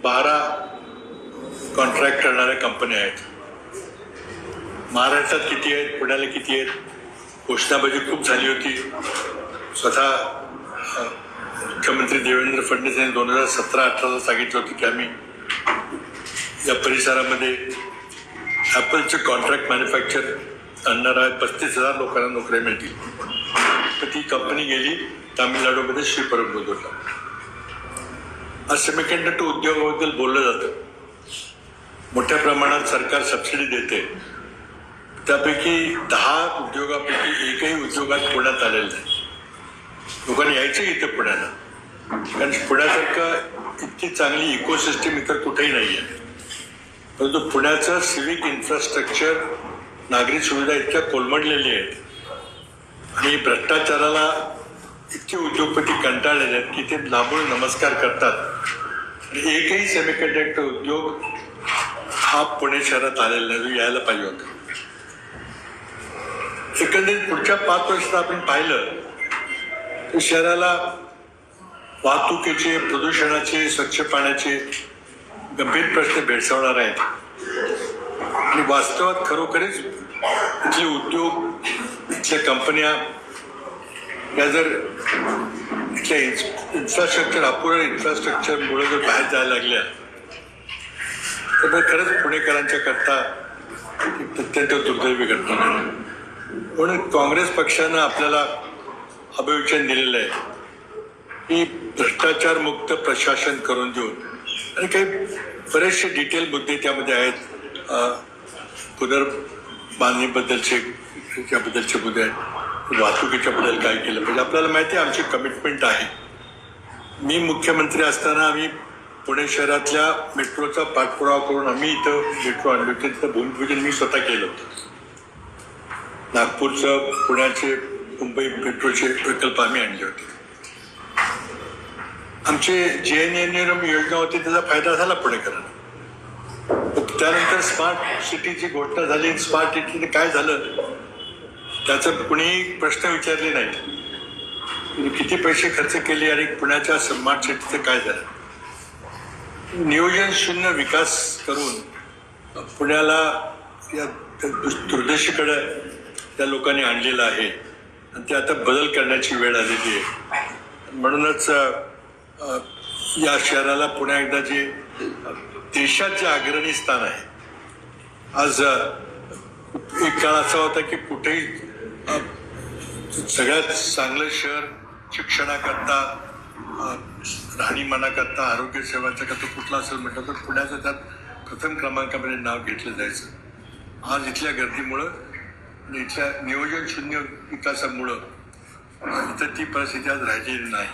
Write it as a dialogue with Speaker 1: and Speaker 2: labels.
Speaker 1: 12 contract करणाऱ्या कंपन्या आहेत. महाराष्ट्रात किती आहेत, पुण्याला किती आहेत, घोषणाबाजी खूप झाली होती. स्वतः मुख्यमंत्री देवेंद्र फडणवीस यांनी 2017-18 सांगितलं होतं की आम्ही या परिसरामध्ये ॲपलचे कॉन्ट्रॅक्ट मॅन्युफॅक्चर आणणार आहे, 35,000 लोकांना नोकऱ्या मिळतील. तर ती कंपनी गेली तामिळनाडूमध्ये श्रीपरंबुदूरला. आज सेमीकंडक्टर उद्योगाबद्दल बोललं जातं. मोठ्या प्रमाणात सरकार सबसिडी देते. त्यापैकी 10 उद्योगापैकी एकही उद्योगात पुण्यात आलेलं नाही. लोकांनी यायचं इथं पुण्याला, कारण पुण्यासारखं इतकी चांगली इकोसिस्टीम इतर कुठेही नाही आहे. परंतु पुण्याचं सिव्हिक इन्फ्रास्ट्रक्चर, नागरी सुविधा इतक्या कोलमडलेली आहेत आणि भ्रष्टाचाराला इतके उद्योगपती कंटाळलेले आहेत की ते लांबून नमस्कार करतात. आणि एकही सेमीकंडक्टर उद्योग हा पुणे शहरात आलेला नाही, यायला पाहिजे होता. एकंदरीत पुढच्या 5 वर्षात आपण पाहिलं तर शहराला वाहतुकीचे, प्रदूषणाचे, स्वच्छ पाण्याचे गंभीर प्रश्न भेडसावणार आहेत. आणि वास्तवात खरोखरीच इथले उद्योग, इथल्या कंपन्या या जर इथल्या इन्फ्रास्ट्रक्चर, अपुरं इन्फ्रास्ट्रक्चरमुळे जर बाहेर जायला लागल्या तर खरंच पुणेकरांच्या करता अत्यंत दुर्दैवी घटना आहे. म्हणून काँग्रेस पक्षानं आपल्याला अभिवचन दिलेलं आहे की भ्रष्टाचार मुक्त प्रशासन करून देऊन, आणि काही बरेचसे डिटेल मुद्दे त्यामध्ये आहेत. पुनर्बांधणीबद्दलचे मुद्दे आहेत, वाहतुकीच्या बद्दल काय केलं पाहिजे. आपल्याला माहिती आहे आमची कमिटमेंट आहे. मी मुख्यमंत्री असताना आम्ही पुणे शहरातल्या मेट्रोचा पाठपुरावा करून आम्ही इथं मेट्रो आणली होती. तिथं भूमिपूजन मी स्वतः केलं होतं. नागपूरचं, पुण्याचे, मुंबई मेट्रोचे प्रकल्प आम्ही आणले होते. आमचे JNNM योजना होती, त्याचा फायदा झाला पुणेकरांना. त्यानंतर स्मार्ट सिटीची घोषणा झाली. स्मार्ट सिटीने काय झालं त्याचं कुणीही प्रश्न विचारले नाही. किती पैसे खर्च केले आणि पुण्याच्या स्मार्ट सिटीचं काय झालं. नियोजन शून्य विकास करून पुण्याला या दुर्दशेकडे त्या लोकांनी आणलेलं आहे आणि ते आता बदल करण्याची वेळ आलेली आहे. म्हणूनच या शहराला पुन्हा एकदा जे देशात जे अग्रणी स्थान आहे, आज एक काळ असा होता की कुठेही सगळ्यात चांगलं शहर शिक्षणाकरता, राहणीमानाकरता, आरोग्य सेवांचा करता कुठला असेल म्हटलं तर पुण्याचं त्यात प्रथम क्रमांकामध्ये नाव घेतलं जायचं. आज इथल्या गर्दीमुळं आणि इथल्या नियोजन शून्य विकासामुळं इथं ती परिस्थिती आज राहिलेली नाही.